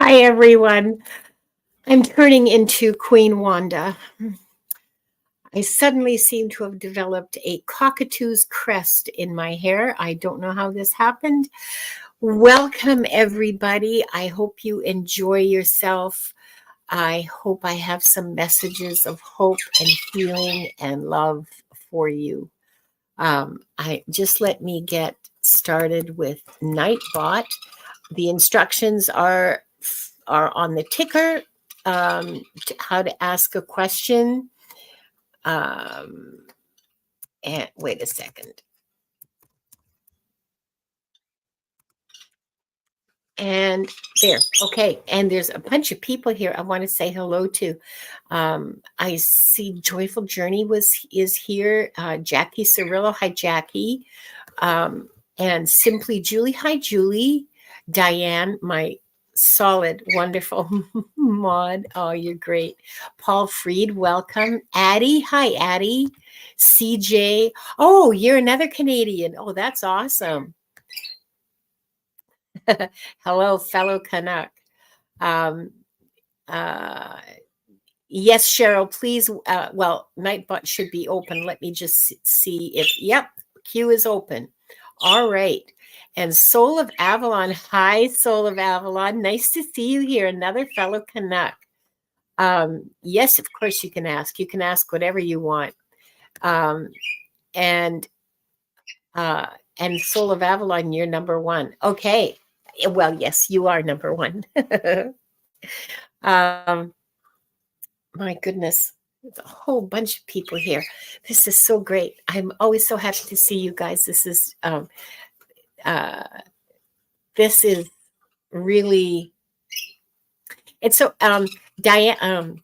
Hi, everyone. I'm turning into Queen Wanda. I suddenly seem to have developed a cockatoo's crest in my hair. I don't know how this happened. Welcome, everybody. I hope you enjoy yourself. I hope I have some messages of hope and healing and love for you. I just let me get started with Nightbot. The instructions are on the ticker. How to ask a question. And wait a second. And there, okay. And there's a bunch of people here I want to say hello to. I see Joyful Journey is here. Jackie Cirillo, hi Jackie. And Simply Julie, hi Julie. Diane, my solid, wonderful mod. Oh, you're great. Paul Freed, welcome. Addie, hi Addie. CJ, oh, you're another Canadian. Oh, that's awesome. Hello, fellow Canuck. Um, uh, yes, Cheryl, please. Well, Nightbot should be open. Let me just see if, yep, queue is open. All right. And Soul of Avalon. Hi, Soul of Avalon. Nice to see you here. Another fellow Canuck. Yes, of course you can ask. You can ask whatever you want. And Soul of Avalon, you're number one. Okay. Well, yes, you are number one. My goodness, there's a whole bunch of people here. This is so great. I'm always so happy to see you guys. This is really, it's so, Diane,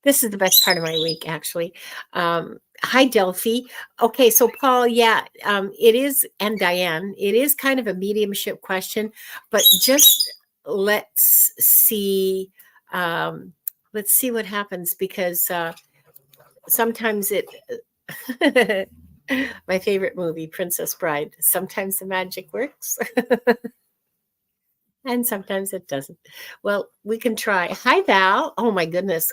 this is the best part of my week, actually. Hi, Delphi. Okay, so Paul, yeah, it is, and Diane, it is kind of a mediumship question, but just let's see what happens, because sometimes my favorite movie, Princess Bride, sometimes the magic works. And sometimes it doesn't. Well, we can try. Hi, Val. Oh, my goodness.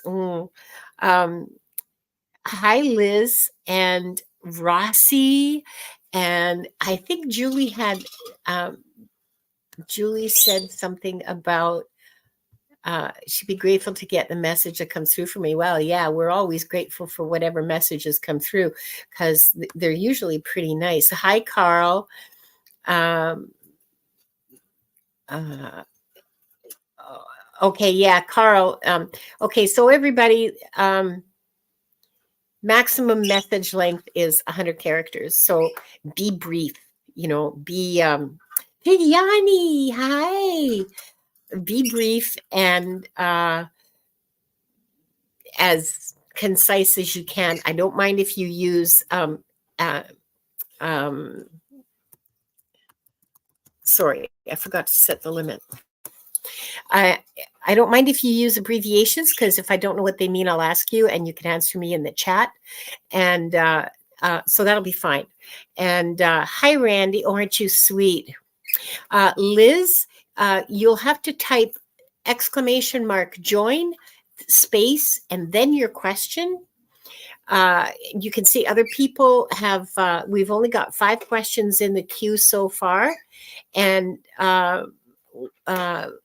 Hi, Liz and Rossi. And I think Julie said something about she'd be grateful to get the message that comes through for me. Well, yeah, we're always grateful for whatever messages come through, because they're usually pretty nice. Hi, Carl. Okay, yeah, Carl. Okay, so everybody, maximum message length is 100 characters. So be brief, be Viviani, hi. Be brief and as concise as you can. I don't mind if you use sorry, I forgot to set the limit. I don't mind if you use abbreviations, because if I don't know what they mean, I'll ask you and you can answer me in the chat. And so that'll be fine. And hi, Randy. Oh, aren't you sweet? Liz, you'll have to type !join space and then your question. You can see other people have, we've only got 5 questions in the queue so far. And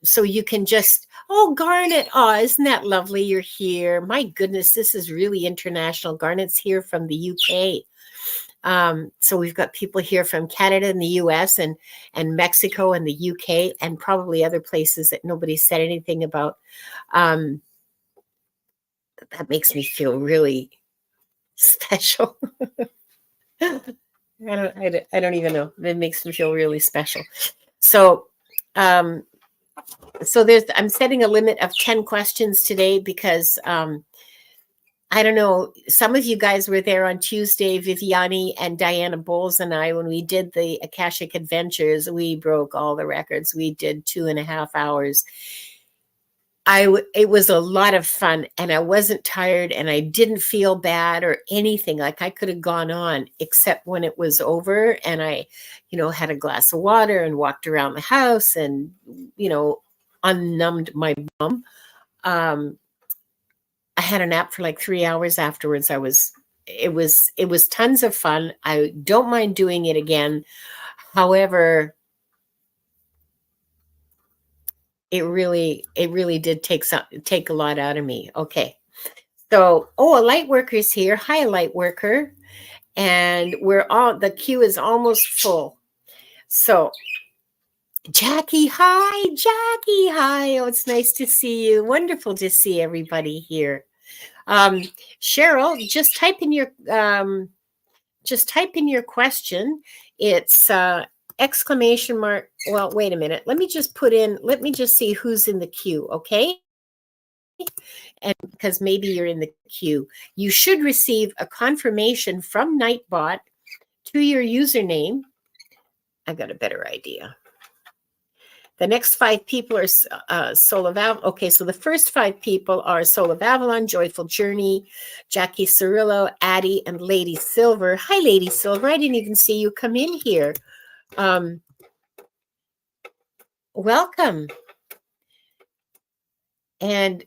so you can just, oh, Garnet, oh, isn't that lovely you're here? My goodness, this is really international. Garnet's here from the UK. So we've got people here from Canada and the US and Mexico and the UK and probably other places that nobody said anything about. That makes me feel really special. I don't even know. It makes me feel really special. So, I'm setting a limit of 10 questions today because, I don't know, some of you guys were there on Tuesday, Viviani and Diana Bowles and I, when we did the Akashic Adventures. We broke all the records. We did 2.5 hours. It was a lot of fun, and I wasn't tired, and I didn't feel bad or anything. Like I could have gone on, except when it was over and I, had a glass of water and walked around the house and, unnumbed my bum. I had a nap for like 3 hours afterwards. It was tons of fun. I don't mind doing it again. However, it really did take a lot out of me. Okay. So, a light worker's here. Hi, light worker. And the queue is almost full. So, Jackie, hi. Jackie, hi. Oh, it's nice to see you. Wonderful to see everybody here. Cheryl, just type in your question. It's exclamation mark. Well, wait a minute. Let me just see who's in the queue, okay? And because maybe you're in the queue, you should receive a confirmation from Nightbot to your username. I got a better idea. The next 5 people are Soul of Avalon. Okay, so the first 5 people are Soul of Avalon, Joyful Journey, Jackie Cirillo, Addie, and Lady Silver. Hi, Lady Silver. I didn't even see you come in here. Welcome. And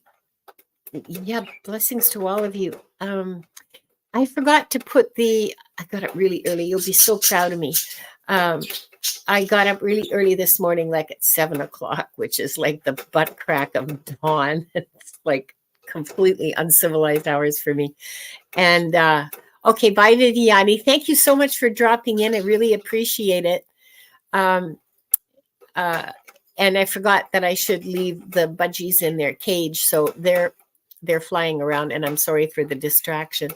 yeah, blessings to all of you. I forgot to put I got up really early. You'll be so proud of me. I got up really early this morning, like at 7 o'clock, which is like the butt crack of dawn. It's like completely uncivilized hours for me. And okay, bye, Viviani. Thank you so much for dropping in. I really appreciate it. And I forgot that I should leave the budgies in their cage, so they're flying around, and I'm sorry for the distraction.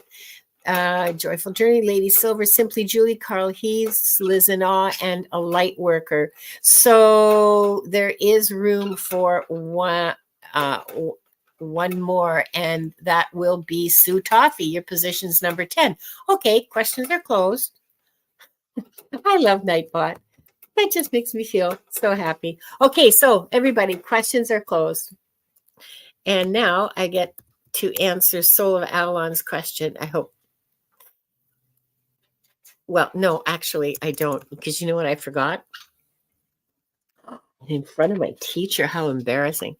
Joyful Journey, Lady Silver, Simply Julie, Carl Heath, Liz and Awe, and a light worker. So there is room for one more, and that will be Sue Toffee. Your position's number 10. Okay, questions are closed. I love Nightbot. That just makes me feel so happy. Okay, so everybody, questions are closed. And now I get to answer Soul of Avalon's question, I hope. Well, no, actually, I don't, because you know what I forgot? In front of my teacher, how embarrassing.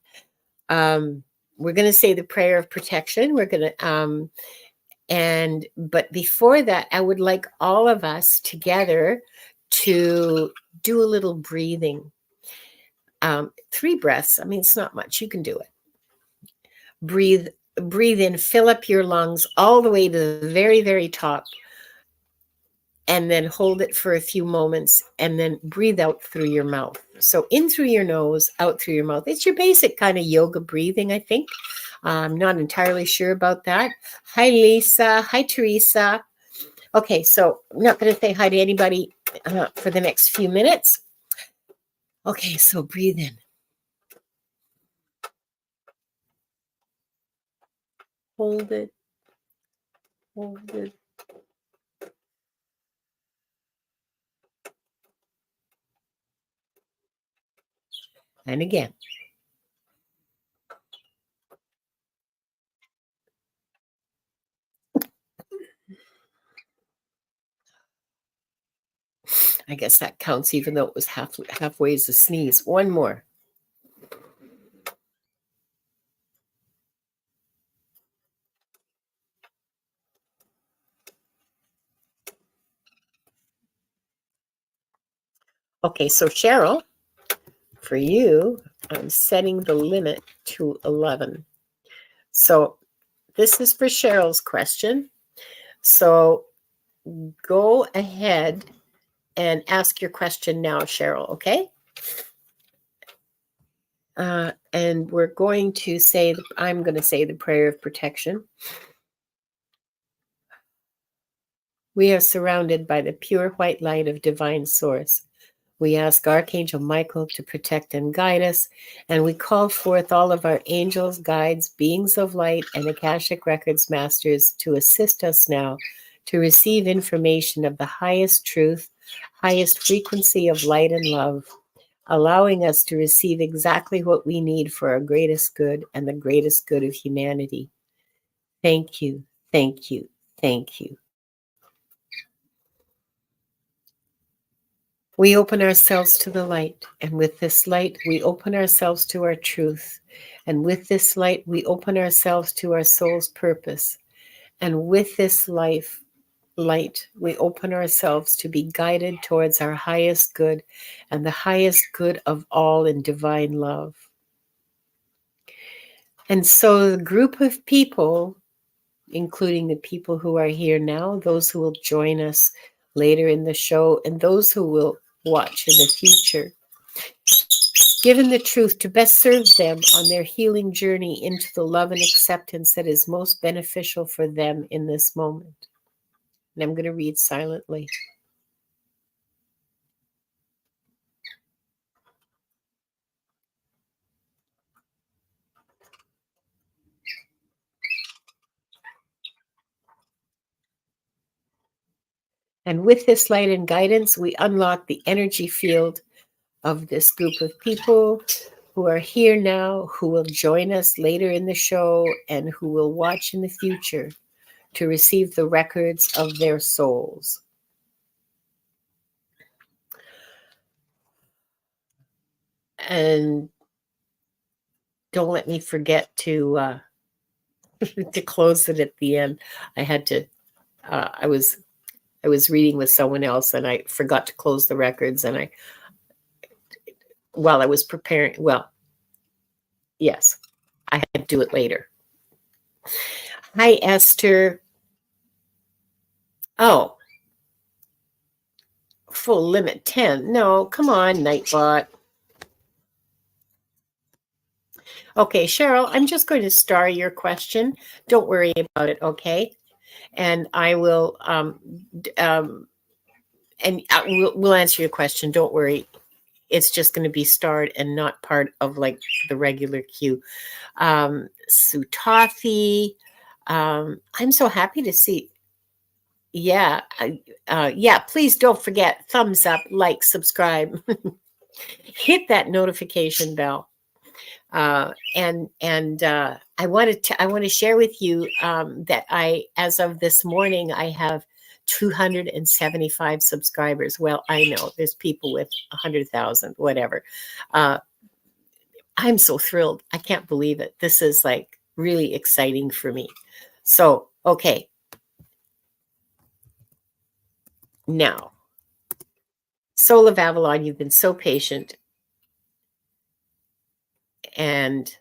We're going to say the prayer of protection. We're going to, but before that, I would like all of us together to do a little breathing. 3 breaths. I mean, it's not much. You can do it. Breathe in, fill up your lungs all the way to the very, very top. And then hold it for a few moments and then breathe out through your mouth. So in through your nose, out through your mouth. It's your basic kind of yoga breathing, I think. I'm not entirely sure about that. Hi, Lisa. Hi, Teresa. Okay, so I'm not going to say hi to anybody for the next few minutes. Okay, so breathe in. Hold it. Hold it. And again. I guess that counts, even though it was halfway as a sneeze. One more. Okay, so Cheryl, for you, I'm setting the limit to 11. So this is for Cheryl's question. So go ahead and ask your question now, Cheryl, okay? And we're going to say, I'm going to say the prayer of protection. We are surrounded by the pure white light of divine source. We ask Archangel Michael to protect and guide us, and we call forth all of our angels, guides, beings of light, and Akashic Records masters to assist us now to receive information of the highest truth, highest frequency of light and love, allowing us to receive exactly what we need for our greatest good and the greatest good of humanity. Thank you, thank you, thank you. We open ourselves to the light, and with this light, we open ourselves to our truth. And with this light, we open ourselves to our soul's purpose. And with this light, we open ourselves to be guided towards our highest good and the highest good of all in divine love. And so the group of people, including the people who are here now, those who will join us later in the show, and those who will watch in the future, given the truth to best serve them on their healing journey into the love and acceptance that is most beneficial for them in this moment. And I'm going to read silently. And with this light and guidance, we unlock the energy field of this group of people who are here now, who will join us later in the show, and who will watch in the future to receive the records of their souls. And don't let me forget to to close it at the end. I had to. I was reading with someone else, and I forgot to close the records. And while I was preparing, well, yes, I had to do it later. Hi, Esther. Oh, full limit 10. No, come on, Nightbot. Okay, Cheryl, I'm just going to star your question. Don't worry about it, okay? And I will, we'll answer your question. Don't worry. It's just going to be starred and not part of like the regular queue. Sutafi, I'm so happy to see. Yeah, yeah. Please don't forget thumbs up, like, subscribe, hit that notification bell. And I want to share with you that as of this morning, I have 275 subscribers. Well, I know there's people with 100,000, whatever. I'm so thrilled. I can't believe it. This is like really exciting for me. So, okay. Now, Soul of Avalon, you've been so patient. And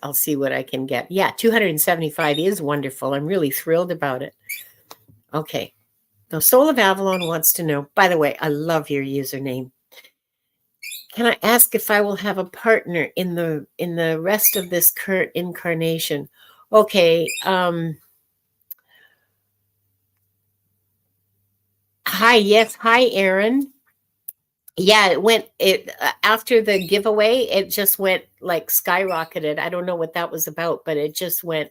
I'll see what I can get. Yeah, 275 is wonderful. I'm really thrilled about it. Okay. Now, Soul of Avalon wants to know, by the way, I love your username. Can I ask if I will have a partner in the rest of this current incarnation? Okay. Hi, yes. Hi, Aaron. Yeah, it after the giveaway, it just went like skyrocketed. I don't know what that was about, but it just went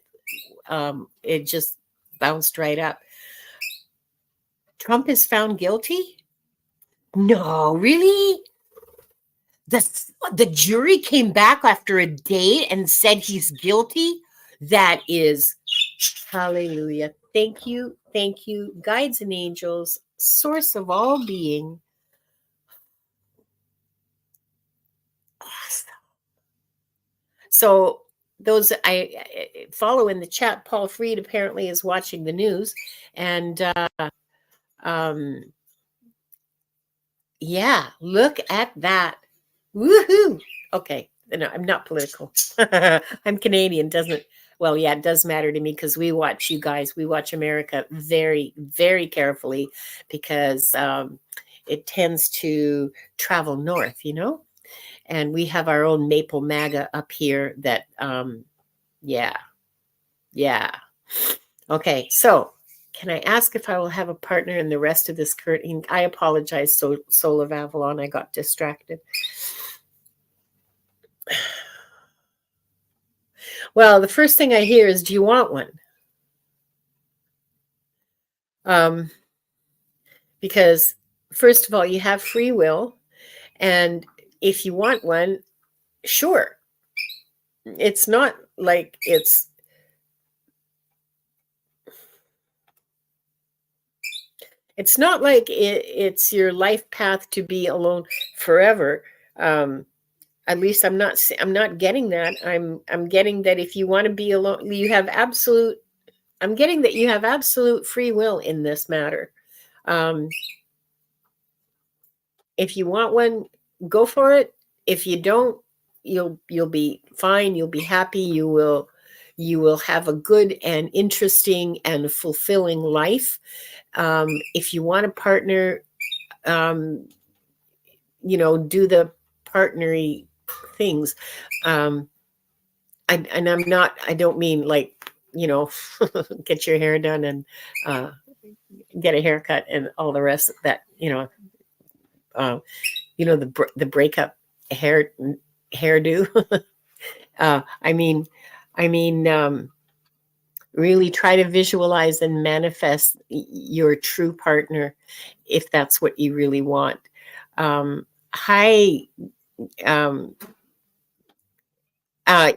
it just bounced right up. Trump is found guilty? No, really? The jury came back after a day and said he's guilty? That is hallelujah. Thank you, guides and angels, source of all being. Awesome. So those I follow in the chat, Paul Freed apparently is watching the news, and yeah, look at that. Woohoo. Okay. No, I'm not political. I'm Canadian. Well, yeah, it does matter to me because we watch America very, very carefully because it tends to travel north, and we have our own Maple MAGA up here that, yeah. Okay. So can I ask if I will have a partner in the rest of this current? I apologize, Soul of Avalon. I got distracted. Well, the first thing I hear is, do you want one? Because first of all, you have free will. And if you want one, sure. It's not like it's It's not like it's your life path to be alone forever. Um, at least I'm not getting that. I'm getting that if you want to be alone, you have absolute. I'm getting that you have absolute free will in this matter. Um, if you want one, go for it. If you don't, you'll be fine. You'll be happy. You will have a good and interesting and fulfilling life. If you want a partner, um, do the partnery things. Um, and I'm not. I don't mean like get your hair done and get a haircut and all the rest of that. Uh, the breakup hairdo. I mean, really try to visualize and manifest your true partner if that's what you really want. Hi, um, uh,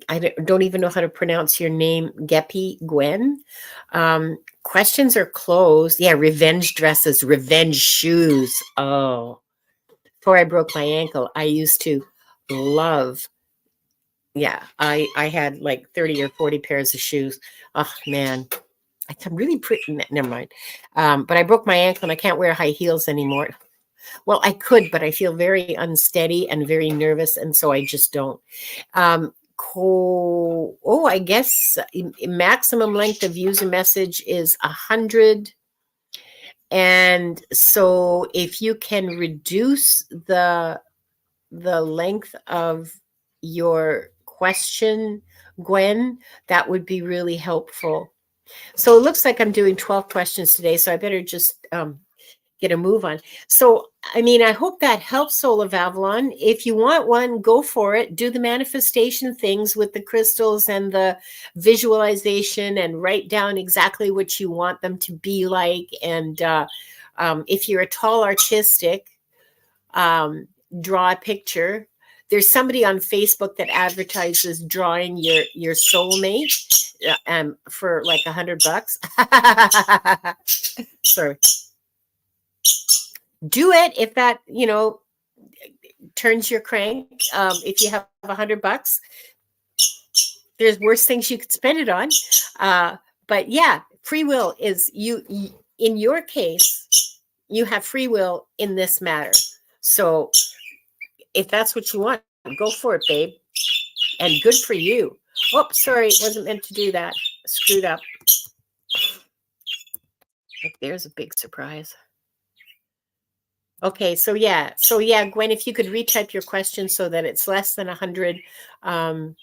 I don't even know how to pronounce your name, Geppy Gwen. Questions are closed. Yeah, revenge dresses, revenge shoes. Oh, before I broke my ankle, I used to love. Yeah, I had like 30 or 40 pairs of shoes. Oh man, I'm really pretty. Never mind. But I broke my ankle and I can't wear high heels anymore. Well, I could, but I feel very unsteady and very nervous, and so I just don't. I guess maximum length of user message is 100. And so if you can reduce the length of your question, Gwen, that would be really helpful. So it looks like I'm doing 12 questions today, so I better just get a move on. So, I mean, I hope that helps, Soul of Avalon. If you want one, go for it. Do the manifestation things with the crystals and the visualization and write down exactly what you want them to be like. And if you're at all artistic, draw a picture. There's somebody on Facebook that advertises drawing your soulmate for like $100. Sorry. Do it if that turns your crank. If you have $100, there's worse things you could spend it on. But yeah, free will is you. In your case, you have free will in this matter. So if that's what you want, go for it, babe. And good for you. Oh, sorry, wasn't meant to do that. Screwed up. There's a big surprise. Okay, so yeah, Gwen, if you could retype your question so that it's less than 100. Why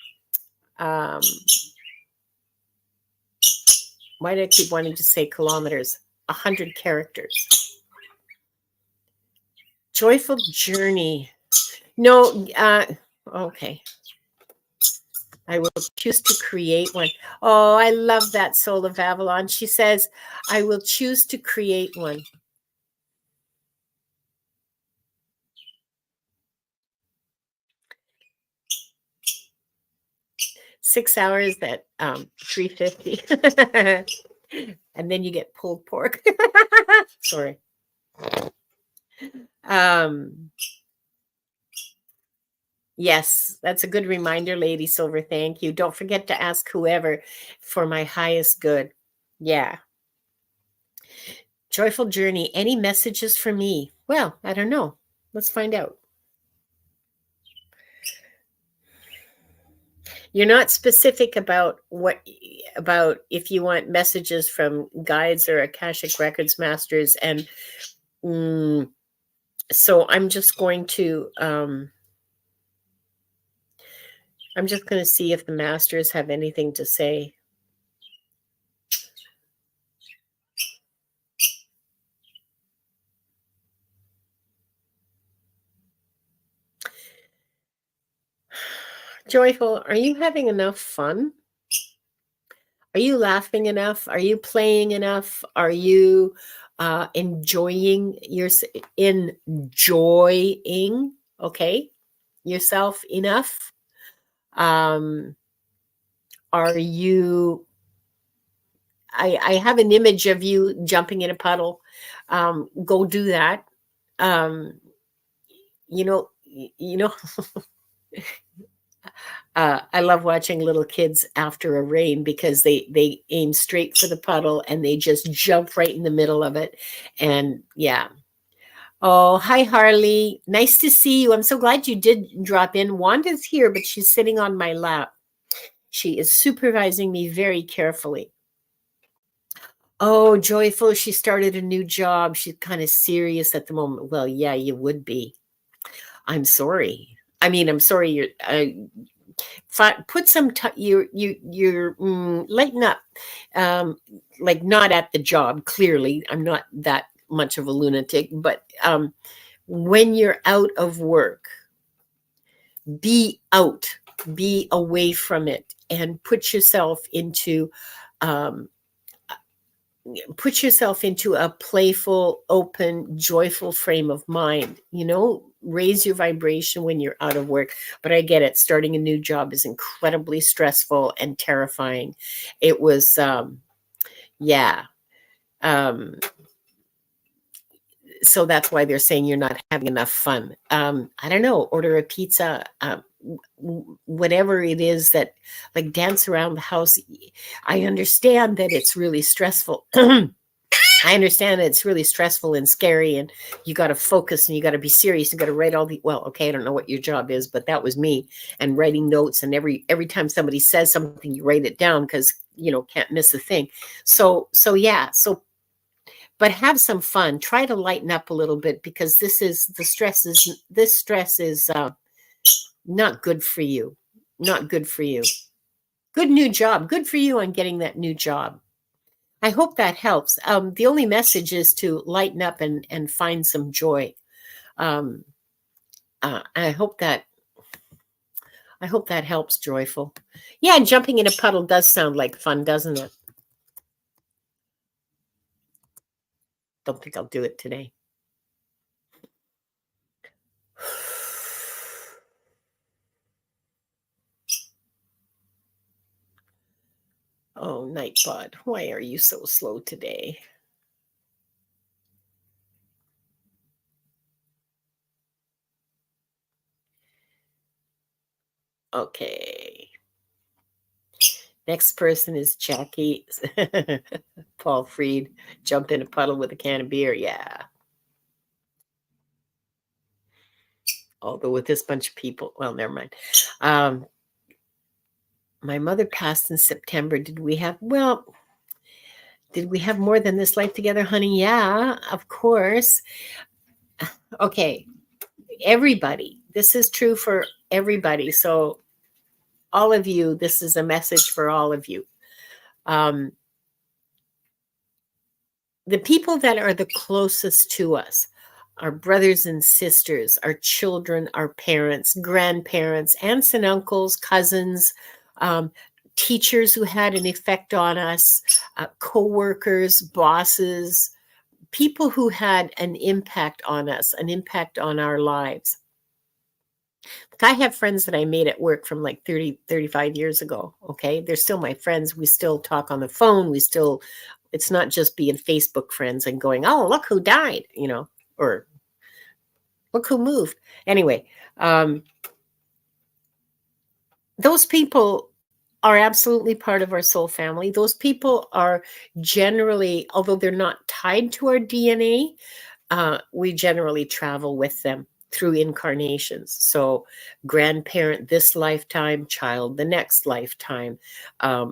do I keep wanting to say kilometers? 100 characters. Joyful journey. No, okay. I will choose to create one. Oh, I love that, Soul of Avalon. She says, I will choose to create one. 6 hours at 350. And then you get pulled pork. Sorry. Yes, that's a good reminder, Lady Silver. Thank you. Don't forget to ask whoever for my highest good. Yeah. Joyful journey. Any messages for me? Well, I don't know. Let's find out. You're not specific about if you want messages from guides or Akashic Records masters. And so I'm just going to see if the masters have anything to say. Joyful, are you having enough fun? Are you laughing enough? Are you playing enough? Are you enjoying yourself enough? Are you I have an image of you jumping in a puddle. Go do that. Um, you know, you know, I love watching little kids after a rain because they aim straight for the puddle and they just jump right in the middle of it. And yeah. Oh, hi Harley. Nice to see you. I'm so glad you did drop in. Wanda's here, but she's sitting on my lap. She is supervising me very carefully. Oh, joyful. She started a new job. She's kind of serious at the moment. Well, yeah, you would be. I'm sorry. I mean, I'm sorry. You're put some you're lighten up. Like not at the job. Clearly, I'm not that much of a lunatic, but when you're out of work, be out, be away from it, and um, put yourself into a playful, open, joyful frame of mind. Raise your vibration when you're out of work. But I get it. Starting a new job is incredibly stressful and terrifying. It was, yeah. So that's why they're saying you're not having enough fun. I don't know. Order a pizza. Whatever it is that, like, dance around the house. I understand that it's really stressful. I understand that it's really stressful and scary, and you got to focus and you got to be serious. You got to write okay, I don't know what your job is, but that was me, and writing notes. And every time somebody says something, you write it down because can't miss a thing. So yeah. But have some fun. Try to lighten up a little bit because this stress is not good for you. Not good for you. Good new job. Good for you on getting that new job. I hope that helps. The only message is to lighten up and find some joy. I hope that helps, joyful. Yeah, jumping in a puddle does sound like fun, doesn't it? Don't think I'll do it today. Oh, Nightbot, why are you so slow today? Okay. Next person is Jackie. Paul Freed. Jump in a puddle with a can of beer. Yeah. Although with this bunch of people, well, never mind. My mother passed in September. Did we have more than this life together, honey? Yeah, of course. Okay. Everybody. This is true for everybody. So all of you, this is a message for all of you. The people that are the closest to us, our brothers and sisters, our children, our parents, grandparents, aunts and uncles, cousins, teachers who had an effect on us, co-workers, bosses, people who had an impact on us, an impact on our lives. I have friends that I made at work from like 30, 35 years ago. Okay. They're still my friends. We still talk on the phone. It's not just being Facebook friends and going, oh, look who died, or look who moved. Anyway, those people are absolutely part of our soul family. Those people are generally, although they're not tied to our DNA, we generally travel with them through incarnations. So grandparent this lifetime, child the next lifetime,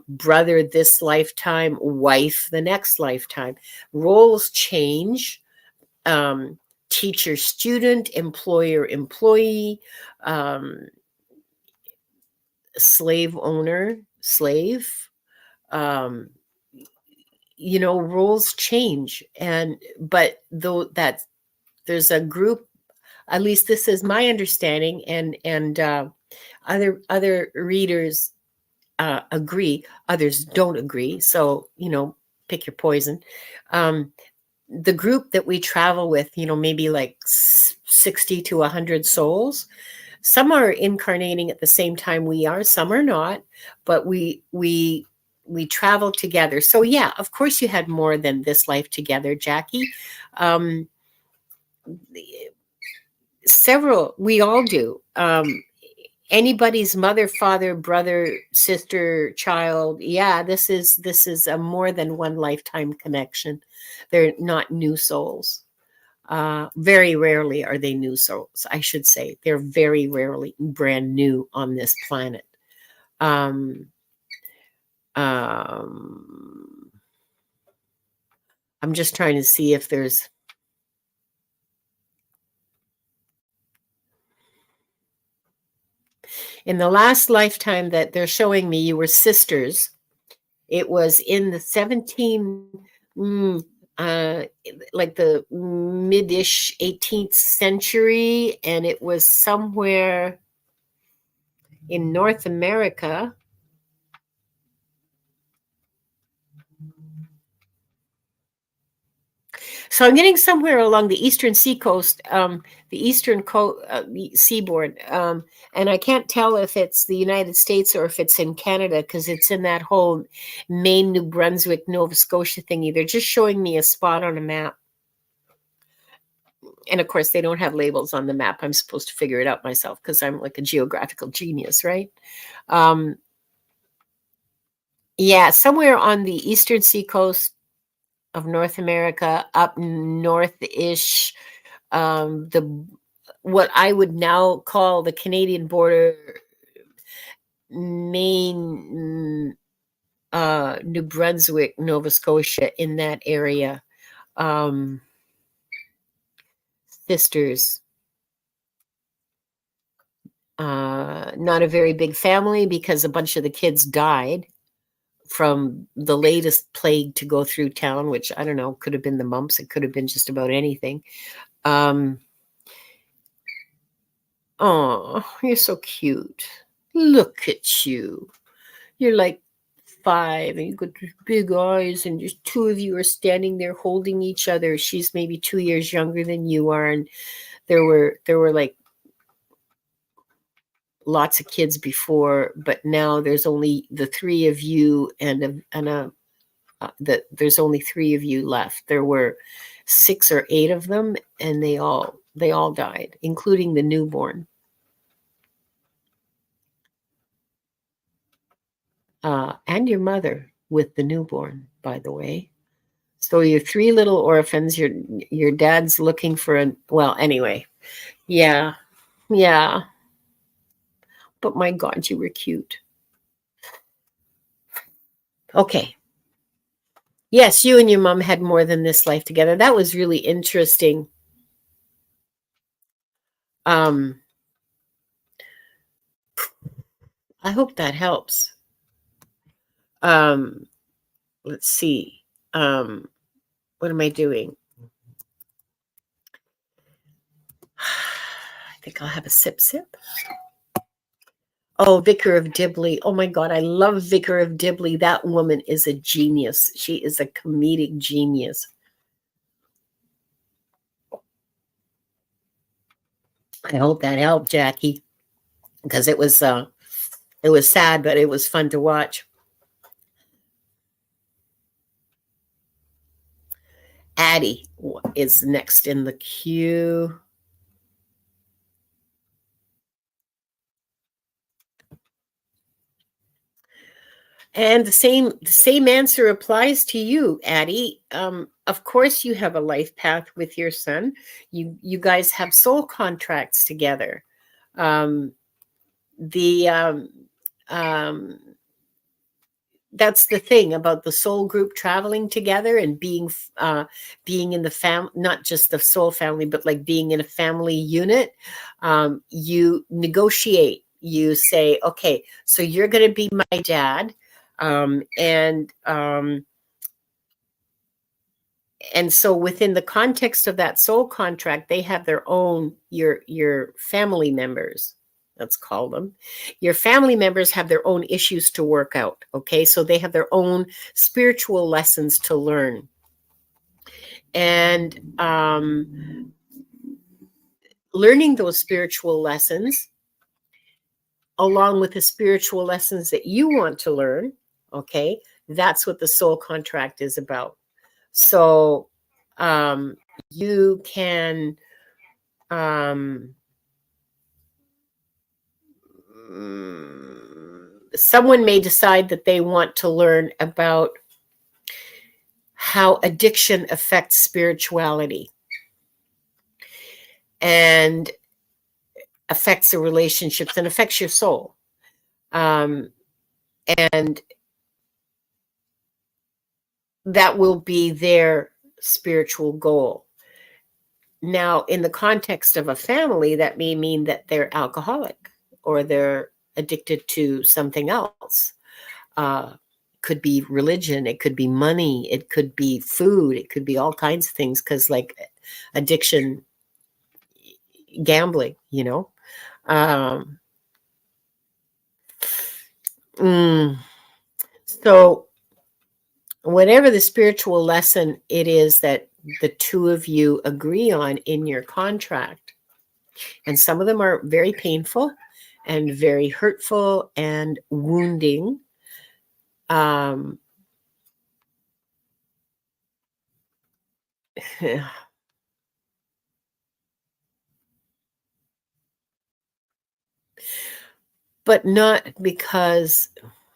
brother this lifetime, wife the next lifetime. Roles change. Teacher, student, employer, employee, slave, owner, slave. Roles change. But though that there's a group, at least this is my understanding, and other readers agree, others don't agree. So, pick your poison. The group that we travel with, maybe like 60 to 100 souls. Some are incarnating at the same time we are, some are not, but we we traveled together. So yeah, of course you had more than this life together, Jackie. Um, Several, we all do. Anybody's mother, father, brother, sister, child. Yeah, this is a more than one lifetime connection. They're not new souls. Very rarely are they new souls, I should say. They're very rarely brand new on this planet. Um, um, I'm just trying to see if there's in the last lifetime that they're showing me, you were sisters. It was in the 17, uh, like the mid-ish 18th century, and it was somewhere in North America. So I'm getting somewhere along the eastern seacoast, the seaboard, and I can't tell if it's the United States or if it's in Canada because it's in that whole Maine, New Brunswick, Nova Scotia thingy. They're just showing me a spot on a map, and of course they don't have labels on the map. I'm supposed to figure it out myself because I'm like a geographical genius, right? Um, yeah, somewhere on the eastern seacoast of North America, up north-ish, the what I would now call the Canadian border, Maine, New Brunswick, Nova Scotia, in that area. Um, Sisters, not a very big family because a bunch of the kids died from the latest plague to go through town, which I don't know, could have been the mumps, it could have been just about anything. Oh, you're so cute. Look at you. You're like 5 and you got these big eyes and just two of you are standing there holding each other. She's maybe 2 years younger than you are, and there were like lots of kids before, but now there's only the three of you there's only three of you left. There were 6 or 8 of them, and they all died, including the newborn. And your mother with the newborn, by the way. So you're 3 little orphans. Your dad's looking for well, anyway. Yeah. Yeah. But my God, you were cute. Okay. Yes, you and your mom had more than this life together. That was really interesting. Um, I hope that helps. Um, let's see. What am I doing? I think I'll have a sip. Oh, Vicar of Dibley. Oh my God, I love Vicar of Dibley. That woman is a genius. She is a comedic genius. I hope that helped, Jackie, because it was sad, but it was fun to watch. Addie is next in the queue. And the same answer applies to you, Addie. Of course, you have a life path with your son. You guys have soul contracts together. Um, the That's the thing about the soul group traveling together and being in the not just the soul family, but like being in a family unit. You negotiate. You say, okay, so you're going to be my dad, and so within the context of that soul contract, they have their own your family members, let's call them. Your family members have their own issues to work out. Okay, so they have their own spiritual lessons to learn, and learning those spiritual lessons along with the spiritual lessons that you want to learn. Okay, That's what the soul contract is about. So you can someone may decide that they want to learn about how addiction affects spirituality and affects the relationships and affects your soul. And that will be their spiritual goal. Now, in the context of a family, that may mean that they're alcoholic or they're addicted to something else. Could be religion, it could be money, it could be food, it could be all kinds of things, because like addiction, gambling, So whatever the spiritual lesson it is that the two of you agree on in your contract, and some of them are very painful and very hurtful and wounding. But not because,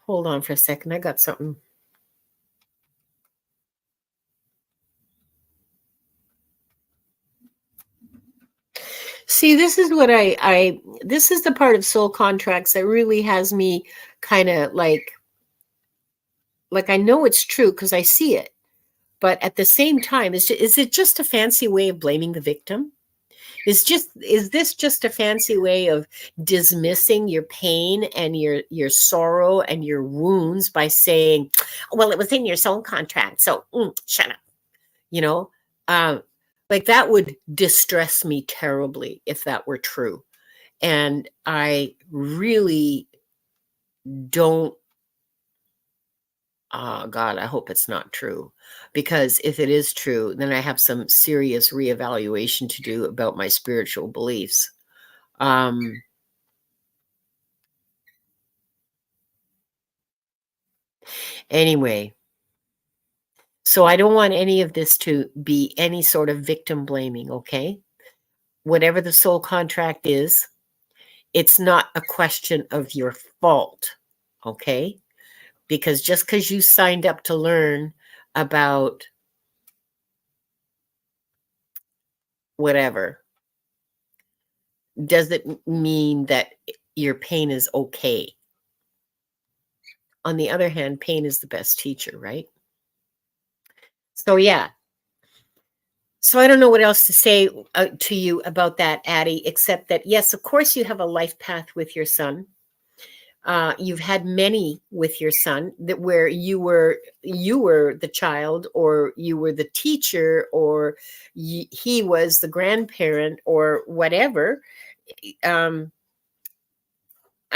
hold on for a second, I got something. See, this is what this is the part of soul contracts that really has me kind of like I know it's true because I see it, but at the same time, is it just a fancy way of blaming the victim? Is this just a fancy way of dismissing your pain and your sorrow and your wounds by saying, well, it was in your soul contract, so shut up, like that would distress me terribly if that were true. And I really don't, oh God, I hope it's not true, because if it is true, then I have some serious reevaluation to do about my spiritual beliefs. Anyway, so I don't want any of this to be any sort of victim blaming, okay? Whatever the soul contract is, it's not a question of your fault, okay? Because just because you signed up to learn about whatever doesn't mean that your pain is okay. On the other hand, pain is the best teacher, right? So yeah. So I don't know what else to say to you about that, Addie, except that, yes, of course you have a life path with your son. You've had many with your son that where you were the child, or you were the teacher, or he was the grandparent, or whatever. I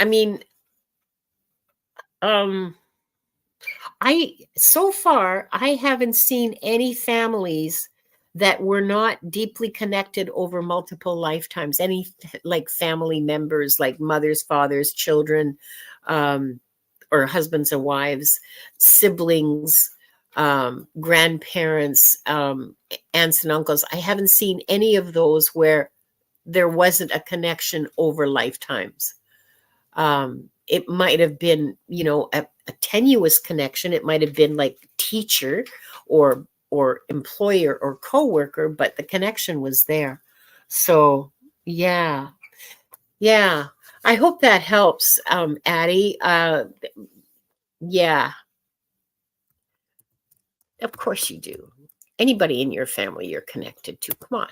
mean, so far I haven't seen any families that were not deeply connected over multiple lifetimes. Any like family members, like mothers, fathers, children, or husbands and wives, siblings, grandparents, aunts and uncles. I haven't seen any of those where there wasn't a connection over lifetimes. It might have been, a tenuous connection. It might have been like teacher or employer or coworker, but the connection was there. So yeah. I hope that helps, Addie. Yeah, of course you do. Anybody in your family you're connected to, come on.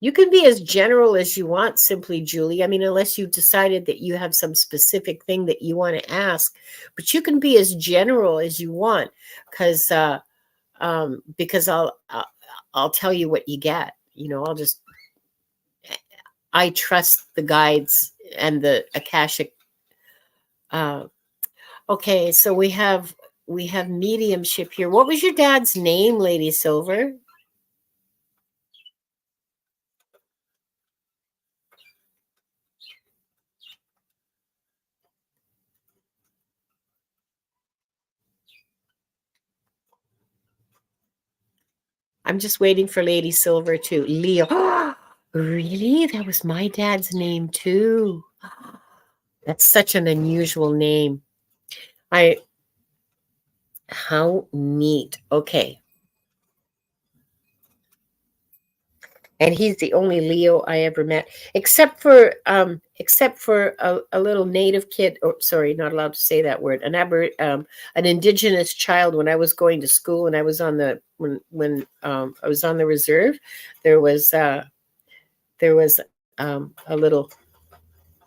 You can be as general as you want, simply, Julie. I mean, unless you decided that you have some specific thing that you want to ask, but you can be as general as you want, because I'll tell you what you get. I trust the guides and the Akashic. Okay, so we have mediumship here. What was your dad's name, Lady Silver? I'm just waiting for Lady Silver to Leo. Really? That was my dad's name too. That's such an unusual name. How neat. Okay. And he's the only Leo I ever met, except for a little native kid. Oh, sorry, not allowed to say that word. An indigenous child. When I was going to school, and I was on the when I was on the reserve, there was there was a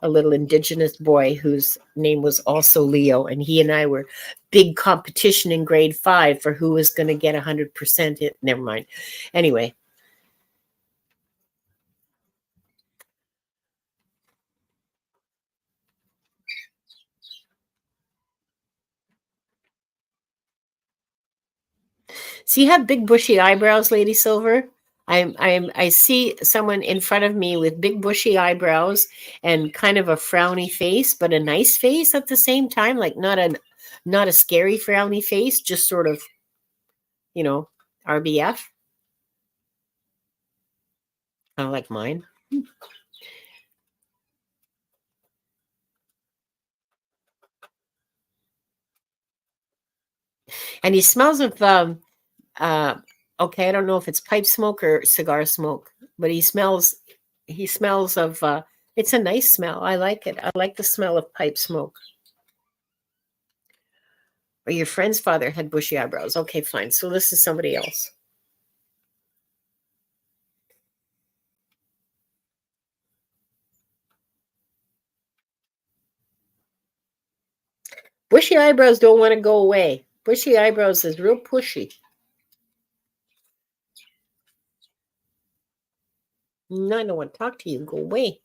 little indigenous boy whose name was also Leo, and he and I were big competition in grade 5 for who was going to get 100%. Never mind. Anyway. So you have big bushy eyebrows, Lady Silver. I see someone in front of me with big bushy eyebrows and kind of a frowny face, but a nice face at the same time, like not a scary frowny face, just sort of, you know, RBF, kind of like mine. And he smells of uh okay, I don't know if it's pipe smoke or cigar smoke, but he smells of it's a nice smell. I like it. I like the smell of pipe smoke. Or your friend's father had bushy eyebrows. Okay, fine. So this is somebody else. Bushy eyebrows don't want to go away. Bushy eyebrows is real pushy. No, I don't want to talk to you. Go away.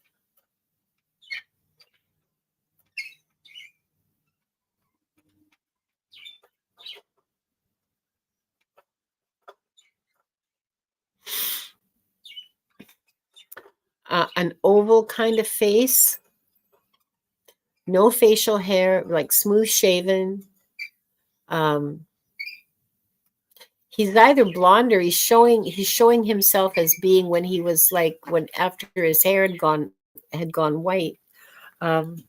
An oval kind of face, no facial hair, like smooth shaven. Um, he's either blonde or he's showing himself as being when he was like when after his hair had gone white. Um,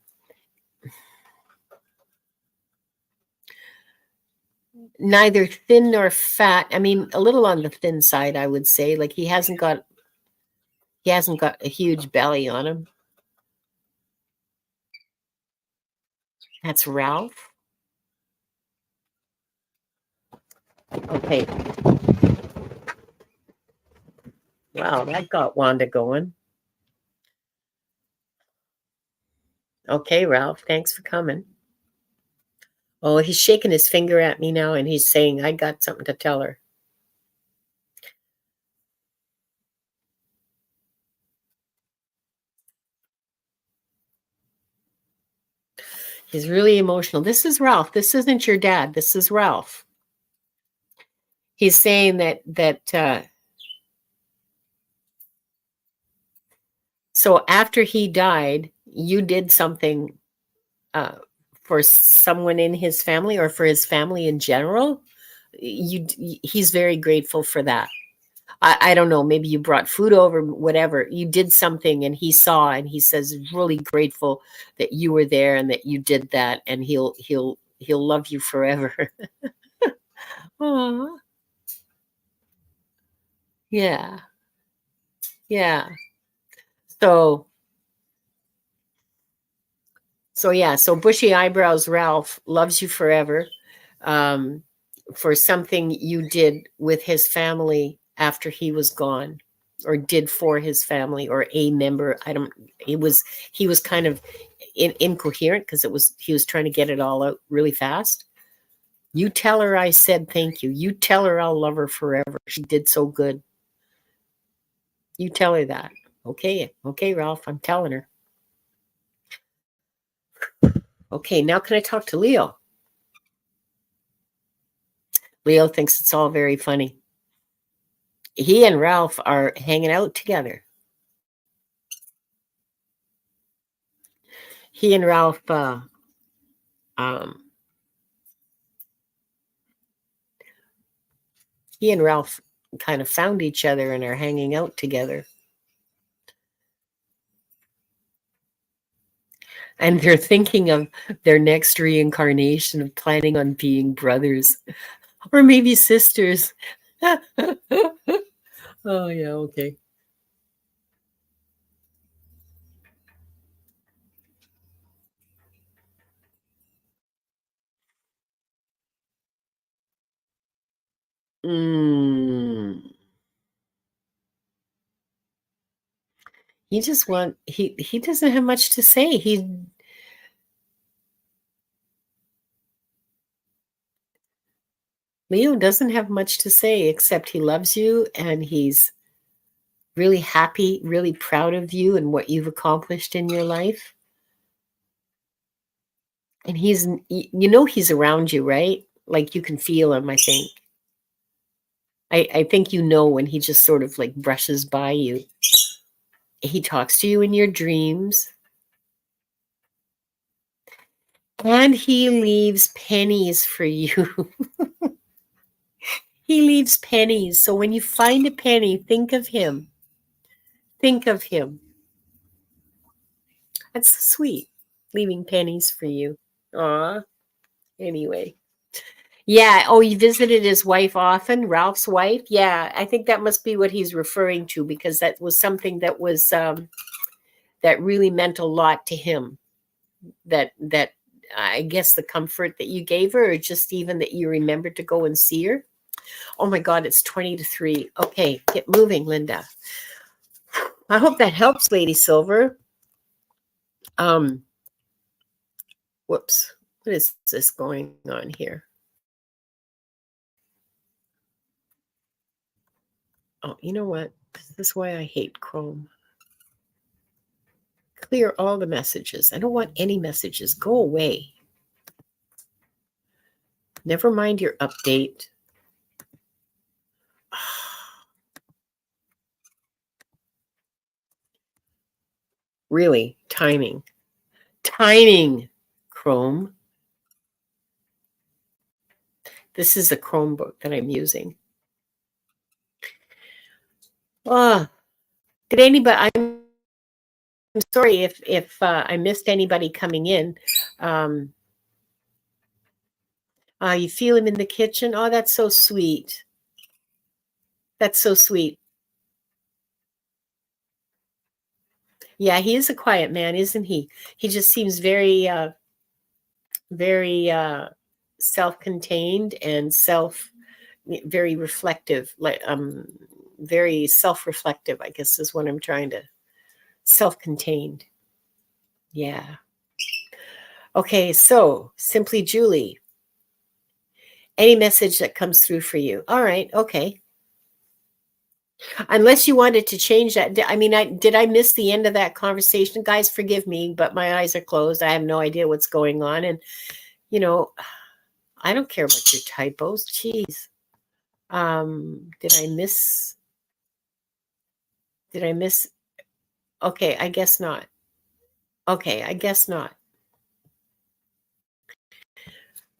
Neither thin nor fat. I mean, a little on the thin side, I would say. Like he hasn't got a huge belly on him. That's Ralph. Okay. Wow, that got Wanda going. Okay, Ralph, thanks for coming. Oh, he's shaking his finger at me now and he's saying, I got something to tell her. He's really emotional. This is Ralph. This isn't your dad. This is Ralph. He's saying that so after he died, you did something uh, for someone in his family or for his family in general. He's very grateful for that. I don't know, maybe you brought food over, whatever. You did something and he saw and he says really grateful that you were there and that you did that and he'll love you forever. Aw, yeah. Yeah. So so bushy eyebrows Ralph loves you forever. Um for something you did with his family after he was gone or did for his family or a member. I don't he was kind of incoherent because he was trying to get it all out really fast. You tell her I said thank you. You tell her I'll love her forever. She did so good. You tell her that. Okay. Okay, Ralph, I'm telling her. Okay, now can I talk to Leo? Leo thinks it's all very funny. He and Ralph are hanging out together. He and Ralph um he and Ralph kind of found each other and are hanging out together. And they're thinking of their next reincarnation of planning on being brothers or maybe sisters. Oh, yeah, okay. Mm. He doesn't have much to say. Leo doesn't have much to say except he loves you and he's really happy, really proud of you and what you've accomplished in your life. And he's around you, right? Like you can feel him, I think. I think when he just sort of like brushes by you. He talks to you in your dreams. And he leaves pennies for you. He leaves pennies. So when you find a penny, think of him. Think of him. That's so sweet. Leaving pennies for you. Aw. Anyway. Yeah. Oh, you visited his wife often, Ralph's wife? Yeah. I think that must be what he's referring to because that was something that really meant a lot to him. That I guess the comfort that you gave her, or just even that you remembered to go and see her. Oh my God, it's 20-3. Okay, get moving, Linda. I hope that helps, Lady Silver. Whoops. What is this going on here? Oh, you know what? This is why I hate Chrome. Clear all the messages. I don't want any messages. Go away. Never mind your update. Really, timing. Timing, Chrome. This is a Chromebook that I'm using. Did anybody? I'm sorry if I missed anybody coming in. You feel him in the kitchen. Oh, that's so sweet. That's so sweet. Yeah, he is a quiet man, isn't he? He just seems very self-contained and very reflective, like very self-reflective, I guess is what I'm trying to self-contained. Yeah. Okay, so Simply Julie. Any message that comes through for you. All right, okay. Unless you wanted to change that. I mean, did I miss the end of that conversation? Guys, forgive me, but my eyes are closed. I have no idea what's going on. And, you know, I don't care about your typos. Jeez. Did I miss? Did I miss? Okay, I guess not. Okay, I guess not.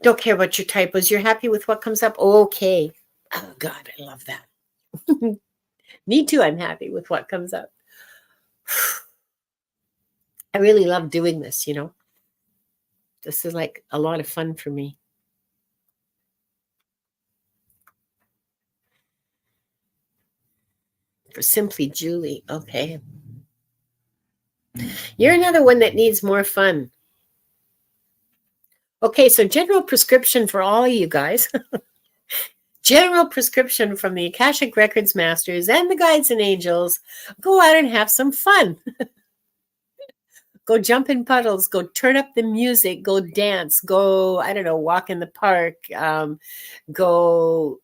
Don't care about your typos. You're happy with what comes up? Okay. Oh, God, I love that. Me too. I'm happy with what comes up. I really love doing this, This is like a lot of fun for me. For Simply Julie. Okay. You're another one that needs more fun. Okay, so general prescription for all of you guys. General prescription from the Akashic Records Masters and the Guides and Angels. Go out and have some fun. Go jump in puddles. Go turn up the music. Go dance. Go, I don't know, walk in the park. Go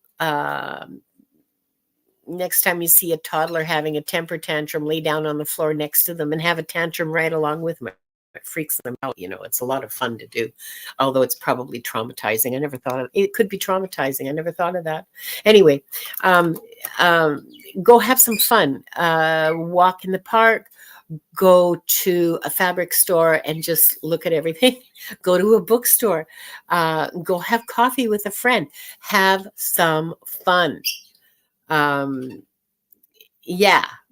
next time you see a toddler having a temper tantrum, lay down on the floor next to them and have a tantrum right along with them. It freaks them out. It's a lot of fun to do, although it's probably traumatizing. I never thought it could be traumatizing. I never thought of that. Anyway, go have some fun. Walk in the park. Go to a fabric store and just look at everything. Go to a bookstore. Go have coffee with a friend. Have some fun. Yeah,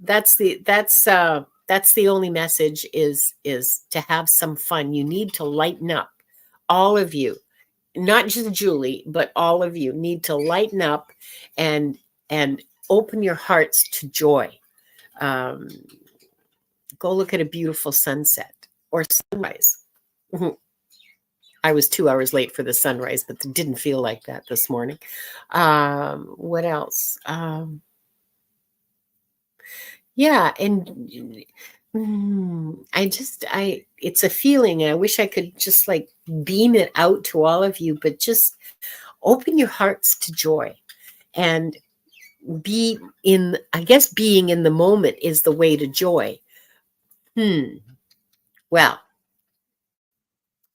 that's the only message is to have some fun. You need to lighten up. All of you, not just Julie, but all of you need to lighten up and open your hearts to joy. Um, go look at a beautiful sunset or sunrise. I was 2 hours late for the sunrise, but it didn't feel like that this morning. What else? Yeah, and it's a feeling, and I wish I could just like beam it out to all of you, but just open your hearts to joy and I guess being in the moment is the way to joy. Well,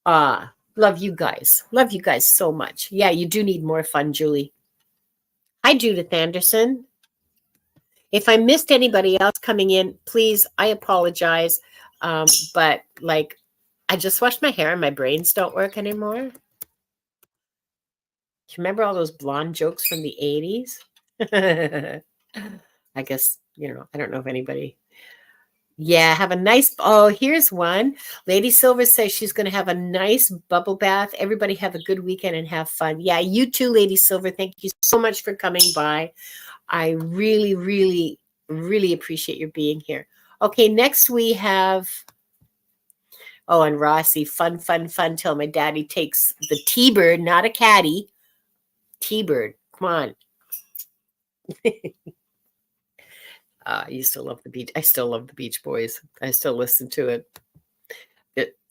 love you guys. Love you guys so much. Yeah, you do need more fun, Julie. Hi, Judith Anderson. If I missed anybody else coming in, please, I apologize. But like, I just washed my hair and my brains don't work anymore. Do you remember all those blonde jokes from the 80s? I guess, I don't know if anybody. Yeah, have a nice, here's one. Lady Silver says she's going to have a nice bubble bath. Everybody have a good weekend and have fun. Yeah, you too, Lady Silver. Thank you so much for coming by. I really, really, really appreciate your being here. Okay, next we have, and Rossi, fun till my daddy takes the T-Bird, not a caddy. T-Bird, come on. I used to love the beach. I still love the Beach Boys. I still listen to it.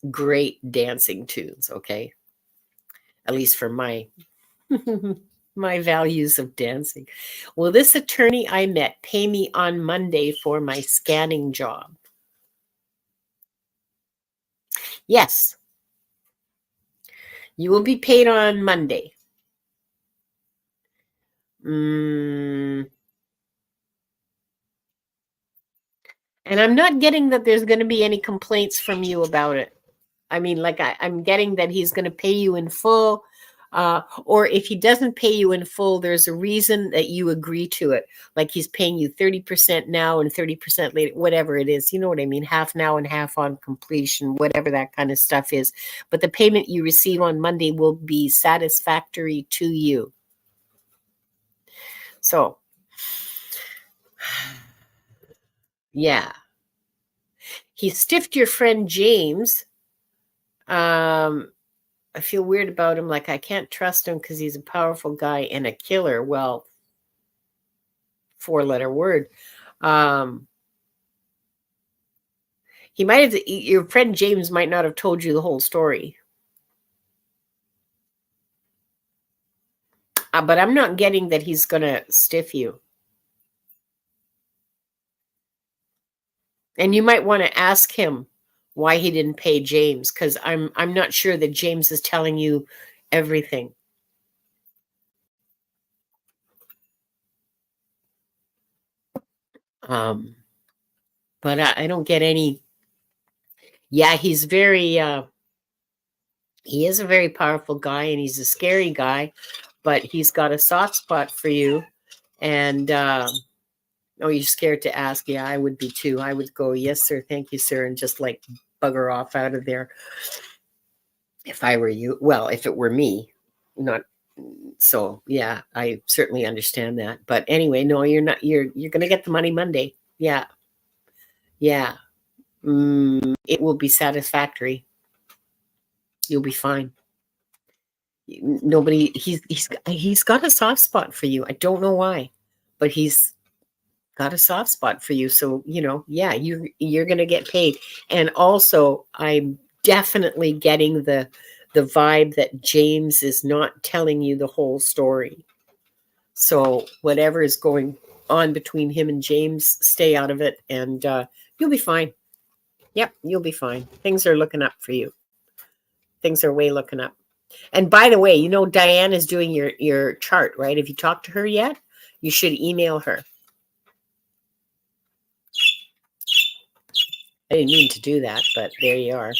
Great dancing tunes, okay? At least for my my values of dancing. Will this attorney I met pay me on Monday for my scanning job? Yes. You will be paid on Monday. And I'm not getting that there's going to be any complaints from you about it. I mean, like I'm getting that he's going to pay you in full. Or if he doesn't pay you in full, there's a reason that you agree to it. Like he's paying you 30% now and 30% later, whatever it is. You know what I mean? Half now and half on completion, whatever that kind of stuff is. But the payment you receive on Monday will be satisfactory to you. So, yeah. He stiffed your friend James. I feel weird about him. Like I can't trust him because he's a powerful guy and a killer. Well, 4-letter word. He might have, your friend James might not have told you the whole story. But I'm not getting that he's going to stiff you. And you might want to ask him why he didn't pay James, because I'm not sure that James is telling you everything. But I don't get any. Yeah, he's very. He is a very powerful guy, and he's a scary guy, but he's got a soft spot for you. And you're scared to ask? Yeah, I would be too. I would go, yes, sir, thank you, sir, and just like bugger off out of there. If I were you, well, if it were me, not. So yeah, I certainly understand that. But anyway, no, you're not. You're going to get the money Monday. Yeah, yeah. It will be satisfactory. You'll be fine. Nobody. He's got a soft spot for you. I don't know why, but he's got a soft spot for you. So yeah, you're going to get paid. And also, I'm definitely getting the vibe that James is not telling you the whole story. So whatever is going on between him and James, stay out of it, and you'll be fine. Yep, you'll be fine. Things are looking up for you. Things are way looking up. And by the way, Diane is doing your chart, right? Have you talked to her yet? You should email her. I didn't mean to do that, but there you are.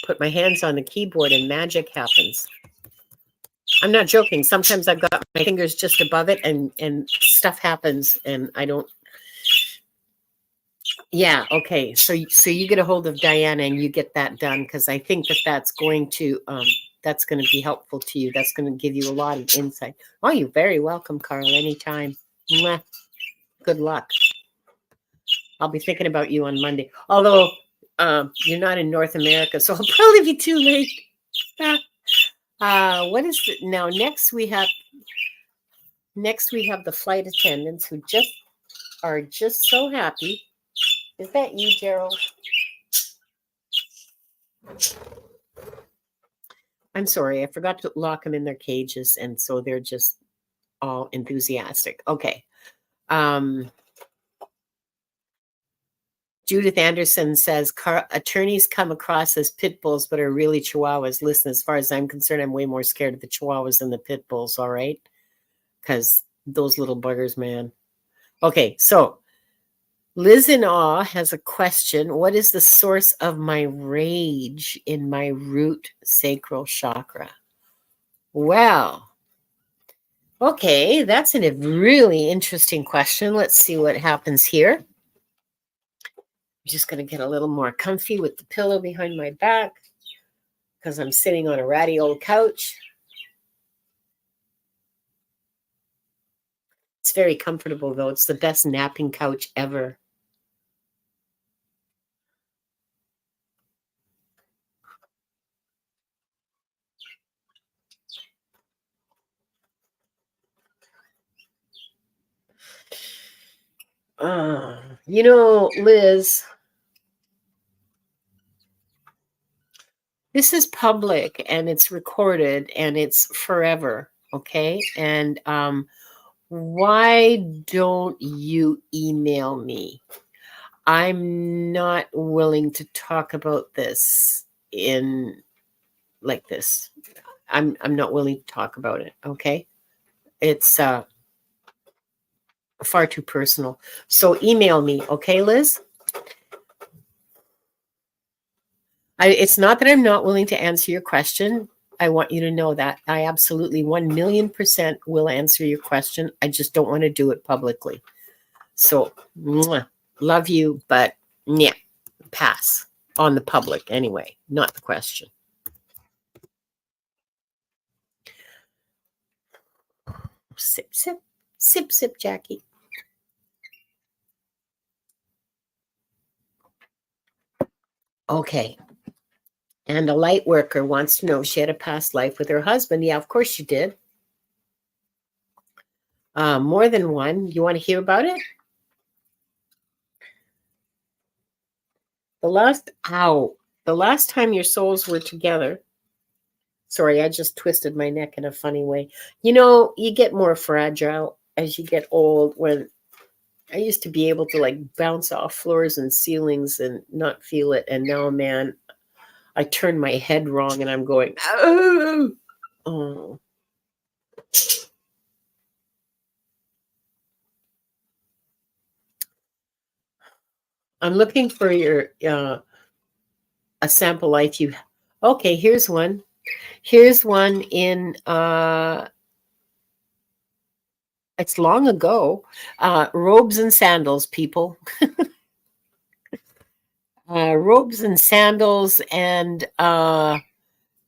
Put my hands on the keyboard and magic happens. I'm not joking. Sometimes I've got my fingers just above it and stuff happens and I don't. Yeah. Okay. So you get a hold of Diana and you get that done, because I think that's going to be helpful to you. That's going to give you a lot of insight. Oh, you're very welcome, Carl. Anytime. Mwah. Good luck. I'll be thinking about you on Monday. Although you're not in North America, so I'll probably be too late. What is it now? Next we have the flight attendants who are just so happy. Is that you, Gerald? I'm sorry, I forgot to lock them in their cages, and so they're just all enthusiastic. Okay. Judith Anderson says, attorneys come across as pit bulls, but are really chihuahuas. Listen, as far as I'm concerned, I'm way more scared of the chihuahuas than the pit bulls, all right? Because those little buggers, man. Okay, so Liz in Awe has a question. What is the source of my rage in my root sacral chakra? Well, okay, that's a really interesting question. Let's see what happens here. I'm just going to get a little more comfy with the pillow behind my back because I'm sitting on a ratty old couch. It's very comfortable, though. It's the best napping couch ever. You know, Liz, this is public and it's recorded and it's forever, okay? And why don't you email me? I'm not willing to talk about this in like this. I'm not willing to talk about it, okay? It's far too personal. So email me, okay, Liz? It's not that I'm not willing to answer your question. I want you to know that I absolutely 1,000,000% will answer your question. I just don't want to do it publicly. So, love you, but yeah, pass on the public anyway, not the question. Sip, sip, sip, sip, Jackie. Okay. And a light worker wants to know if she had a past life with her husband. Yeah, of course she did. More than one. You want to hear about it? The last time your souls were together. Sorry, I just twisted my neck in a funny way. You know, you get more fragile as you get old. When I used to be able to like bounce off floors and ceilings and not feel it. And now, man, I turn my head wrong and I'm going, oh. I'm looking for your a sample life you. Okay, here's one. Here's one in it's long ago. Robes and sandals, people. Robes and sandals and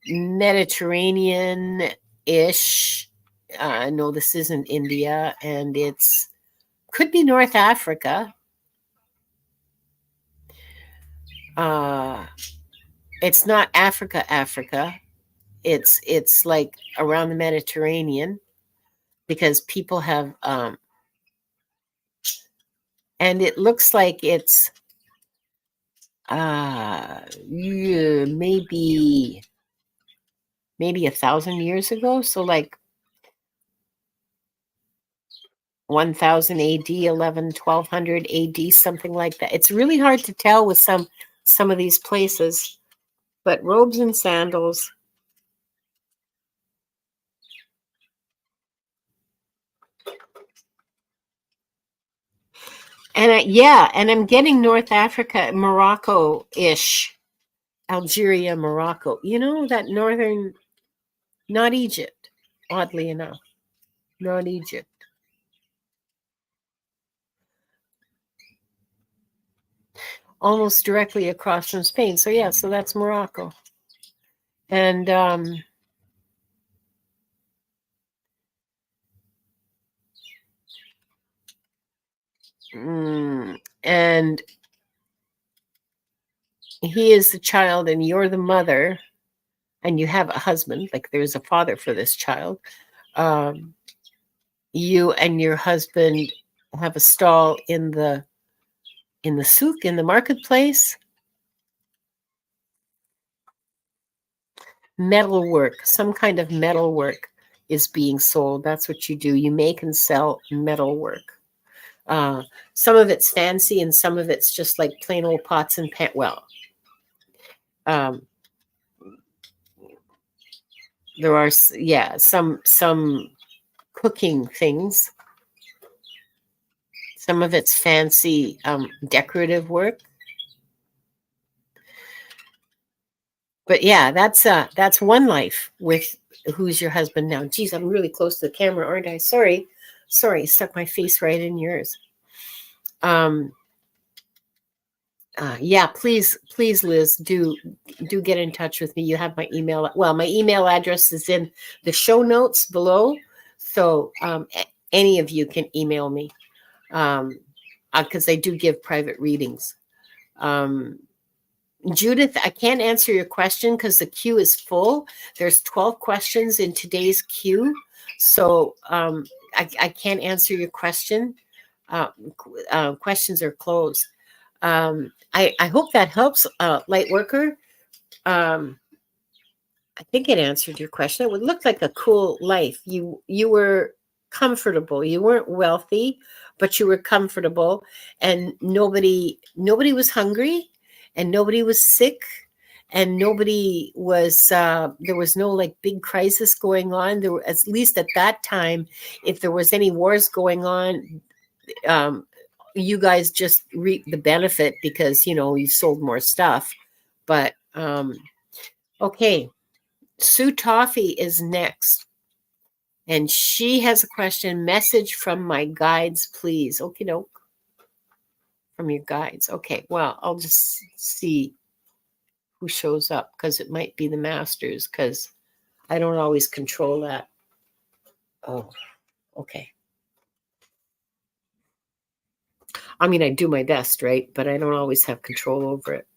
Mediterranean-ish. No, this isn't India, and it's could be North Africa. It's not Africa. It's like around the Mediterranean, because people have and it looks like it's yeah, maybe 1,000 years ago. So like 1000 AD, 1200 AD, something like that. It's really hard to tell with some of these places, but robes and sandals. And and I'm getting North Africa, Morocco-ish, Algeria, Morocco. You know, that northern, not Egypt. oddly enough. Not Egypt. Almost directly across from Spain. So yeah, so that's Morocco. And and he is the child and you're the mother and you have a husband, like there's a father for this child. You and your husband have a stall in the souk, in the marketplace. Metalwork, some kind of metalwork is being sold. That's what you do. You make and sell metalwork. Some of it's fancy and some of it's just like plain old pots and pan. Well, um, there are, yeah, some cooking things. Some of it's fancy decorative work. But yeah, that's one life with who's your husband now. Geez, I'm really close to the camera, aren't I? Sorry, stuck my face right in yours. Yeah, please, Liz, do get in touch with me. You have my email. Well, my email address is in the show notes below, so any of you can email me because I do give private readings. Judith, I can't answer your question because the queue is full. There's 12 questions in today's queue, so I can't answer your question. Questions are closed. I hope that helps, light worker. I think it answered your question. It would look like a cool life. You were comfortable. You weren't wealthy, but you were comfortable, and nobody was hungry, and nobody was sick, and nobody was. There was no like big crisis going on. There were, at least at that time, if there was any wars going on. You guys just reap the benefit because you sold more stuff. But okay, Sue Toffee is next, and she has a question. Message from my guides, please. Okay, doke. From your guides. Okay, well, I'll just see who shows up because it might be the masters because I don't always control that. Oh, okay. I mean, I do my best, right? But I don't always have control over it.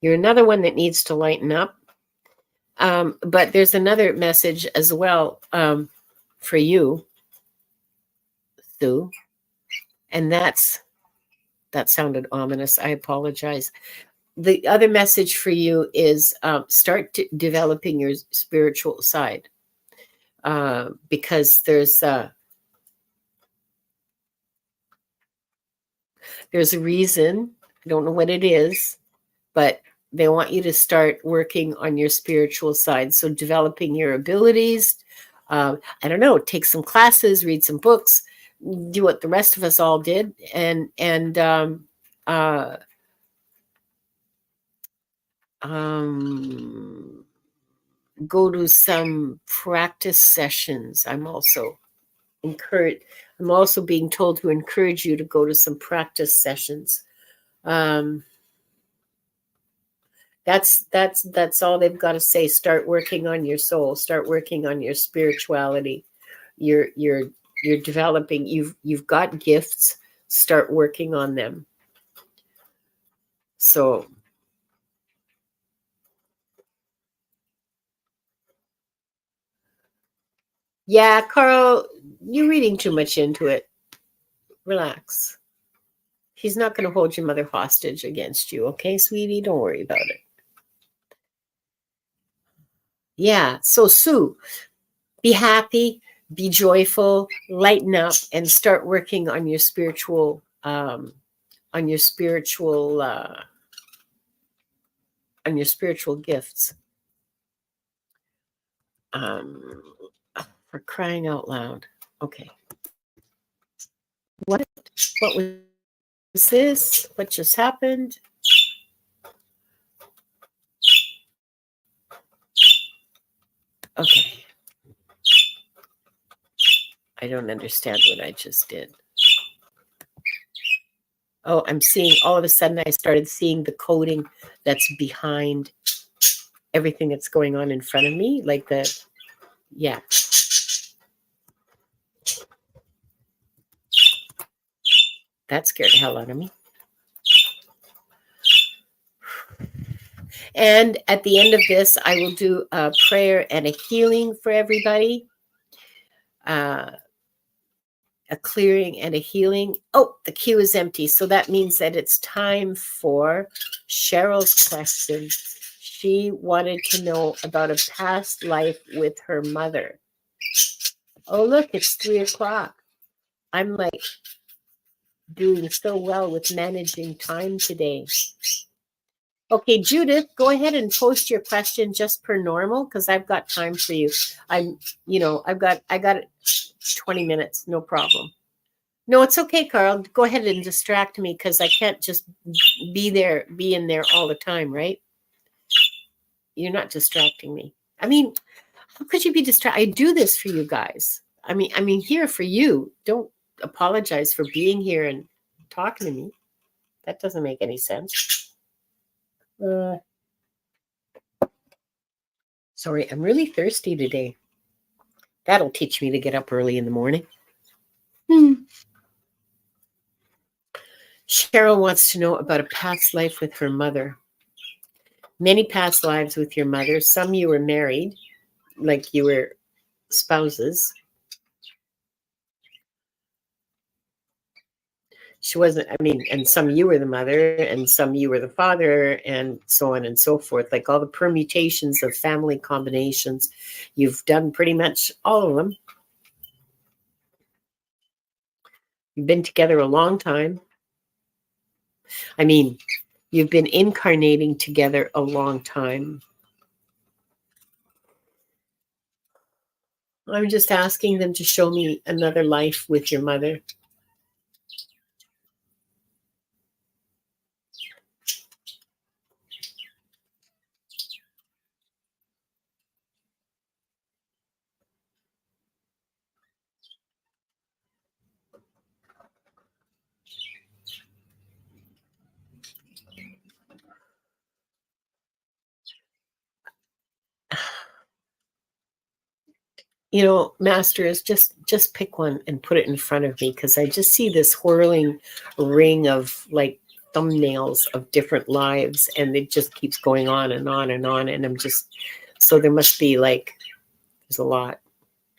You're another one that needs to lighten up. But there's another message as well for you, Sue. And that sounded ominous. I apologize. The other message for you is start developing your spiritual side because there's a reason. I don't know what it is, but they want you to start working on your spiritual side. So developing your abilities. I don't know, take some classes, read some books, do what the rest of us all did, and go to some practice sessions. I'm also being told to encourage you to go to some practice sessions. That's all they've got to say. Start working on your soul. Start working on your spirituality. You're developing. You've got gifts. Start working on them. So yeah, Carl, you're reading too much into it. Relax. He's not going to hold your mother hostage against you, okay, sweetie? Don't worry about it. Yeah. So Sue, be happy, be joyful, lighten up, and start working on your spiritual on your spiritual gifts. For crying out loud. Okay. What was this? What just happened? Okay. I don't understand what I just did. Oh, I'm seeing, all of a sudden I started seeing the coding that's behind everything that's going on in front of me. Like yeah. That scared the hell out of me. And at the end of this, I will do a prayer and a healing for everybody. A clearing and a healing. Oh, the queue is empty. So that means that it's time for Cheryl's question. She wanted to know about a past life with her mother. Oh, look, it's 3:00. I'm like doing so well with managing time today. Okay, Judith, go ahead and post your question just per normal because I've got time for you. I got 20 minutes, no problem. No, it's okay, Carl. Go ahead and distract me because I can't just be in there all the time, right? You're not distracting me. I mean, how could you be distracted? I do this for you guys. I'm here for you. Don't apologize for being here and talking to me. That doesn't make any sense. Sorry, I'm really thirsty today. That'll teach me to get up early in the morning. Cheryl wants to know about a past life with her mother. Many past lives with your mother. Some you were married, like you were spouses. She wasn't, and some you were the mother and some you were the father and so on and so forth. Like all the permutations of family combinations. You've done pretty much all of them. You've been together a long time. You've been incarnating together a long time. I'm just asking them to show me another life with your mother. Masters, just pick one and put it in front of me because I just see this whirling ring of like thumbnails of different lives and it just keeps going on and on and on. And so there must be there's a lot.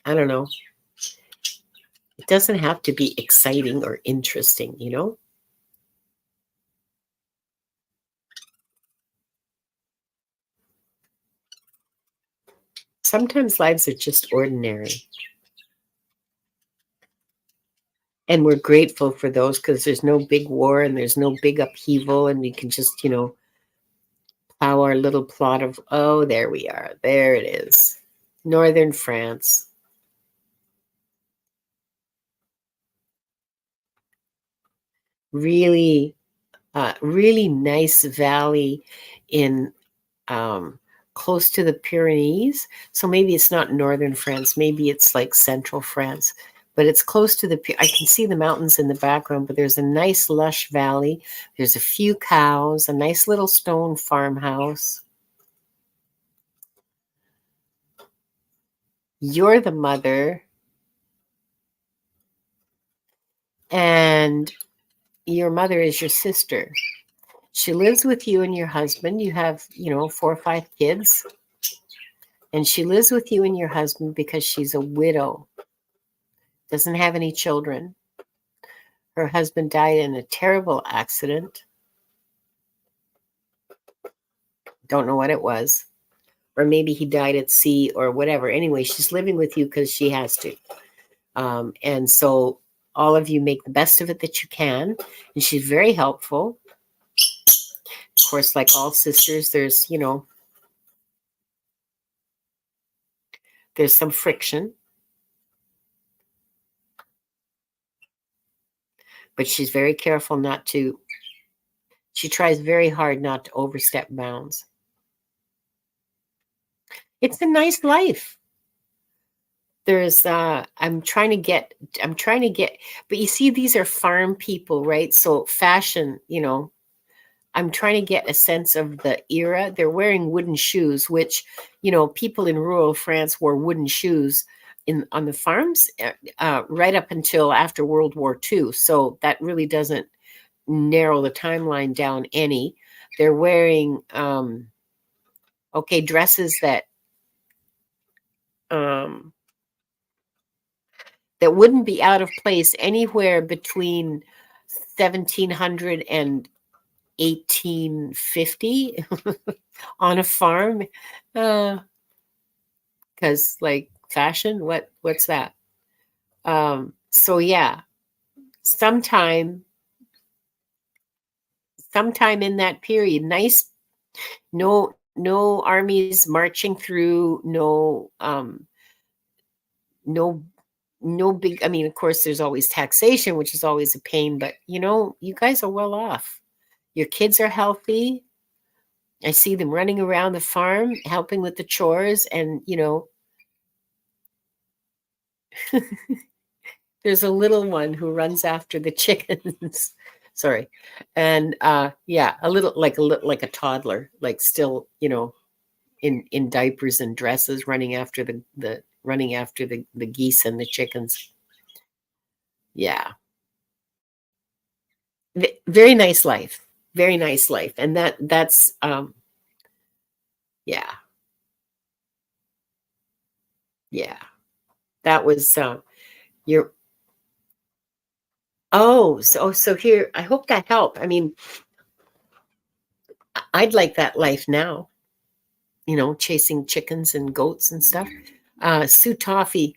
I don't know. It doesn't have to be exciting or interesting, Sometimes lives are just ordinary. And we're grateful for those because there's no big war and there's no big upheaval and we can just, plow our little plot of, oh, there we are. There it is. Northern France. Really, really nice valley in close to the Pyrenees. So maybe it's not northern France. Maybe it's like central France. But it's close to I can see the mountains in the background, but there's a nice lush valley. There's a few cows, a nice little stone farmhouse. You're the mother. And your mother is your sister. She lives with you and your husband. You have, 4 or 5 kids. And she lives with you and your husband because she's a widow. Doesn't have any children. Her husband died in a terrible accident. Don't know what it was. Or maybe he died at sea or whatever. Anyway, she's living with you because she has to. And so all of you make the best of it that you can. And she's very helpful. Of course, like all sisters, there's some friction. but she's very careful not to. She tries very hard not to overstep bounds. It's a nice life. There's I'm trying to get, but you see, these are farm people, right? So fashion, I'm trying to get a sense of the era. They're wearing wooden shoes, which, people in rural France wore wooden shoes on the farms right up until after World War II. So that really doesn't narrow the timeline down any. They're wearing dresses um, that wouldn't be out of place anywhere between 1700 and 1850 on a farm. Because like fashion, what's that? So yeah, sometime in that period, nice, no armies marching through, no big, I mean, of course there's always taxation, which is always a pain, but you guys are well off. Your kids are healthy. I see them running around the farm helping with the chores, and there's a little one who runs after the chickens. Sorry. And yeah, a little like a toddler, like still, in diapers and dresses, running after the geese and the chickens. Yeah. Very nice life. Very nice life. And that's yeah. Yeah. That was your so here, I hope that helped. I mean, I'd like that life now, chasing chickens and goats and stuff. Sue Toffee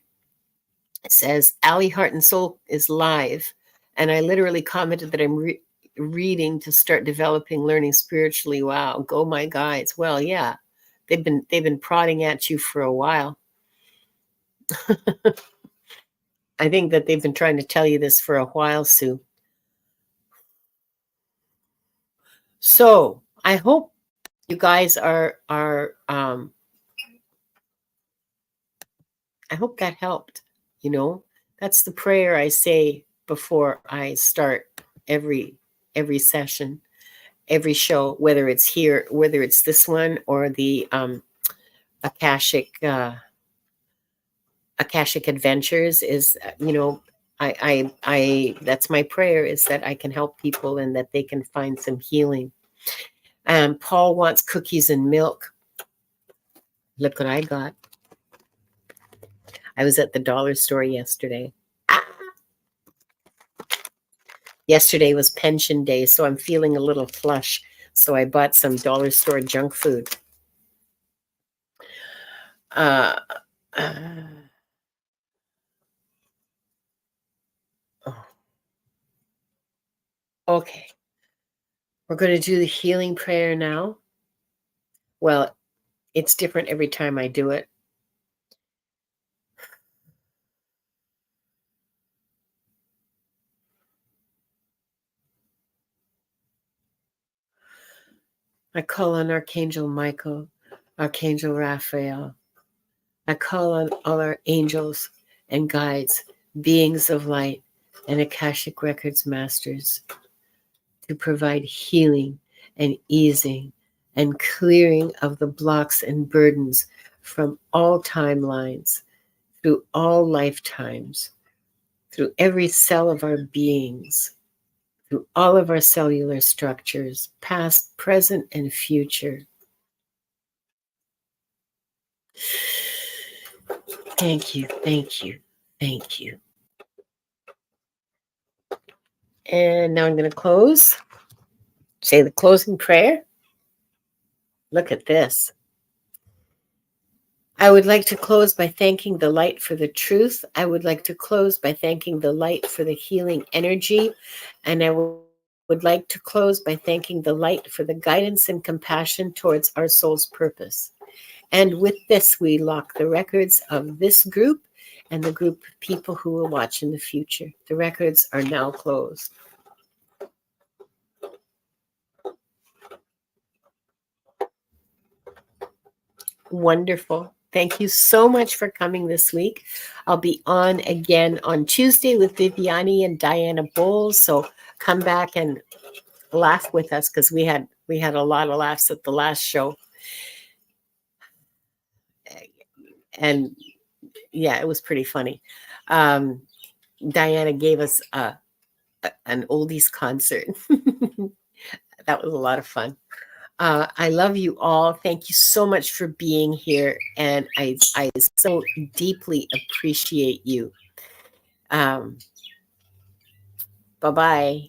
says, Allie Heart and Soul is live. And I literally commented that I'm reading to start developing, learning spiritually. Wow. Go my guides. Well, yeah, they've been prodding at you for a while. I think that they've been trying to tell you this for a while, Sue. So I hope you guys are I hope that helped. That's the prayer I say before I start every session, every show, whether it's here, whether it's this one or the Akashic Adventures, is I that's my prayer, is that I can help people and that they can find some healing. Paul wants cookies and milk. Look what I got. I was at the dollar store yesterday. Yesterday was pension day, so I'm feeling a little flush. So I bought some dollar store junk food. Okay. We're going to do the healing prayer now. Well, it's different every time I do it. I call on Archangel Michael, Archangel Raphael. I call on all our angels and guides, beings of light, and Akashic Records masters to provide healing and easing and clearing of the blocks and burdens from all timelines, through all lifetimes, through every cell of our beings, through all of our cellular structures, past, present, and future. Thank you, thank you, thank you. And now I'm going to close. Say the closing prayer. Look at this. I would like to close by thanking the light for the truth. I would like to close by thanking the light for the healing energy. And I would like to close by thanking the light for the guidance and compassion towards our soul's purpose. And with this, we lock the records of this group and the group of people who will watch in the future. The records are now closed. Wonderful. Thank you so much for coming this week. I'll be on again on Tuesday with Viviani and Diana Bowles. So come back and laugh with us because we had a lot of laughs at the last show. And yeah, it was pretty funny. Diana gave us an oldies concert. That was a lot of fun. I love you all. Thank you so much for being here. And I so deeply appreciate you. Bye-bye.